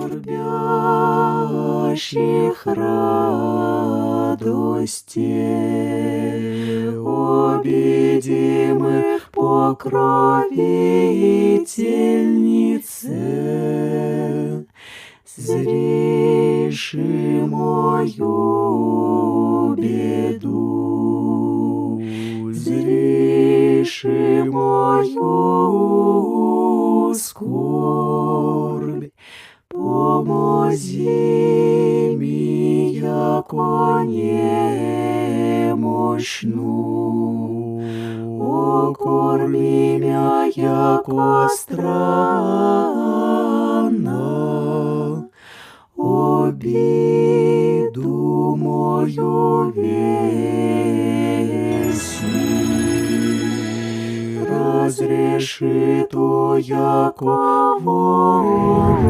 скорбящих радости, обидимых покровительнице, зриши мою беду, зриши мою скорбь, помози ми, яко немощну, окорми мя, яко странно, обиду мою веси, разреши то, яко воля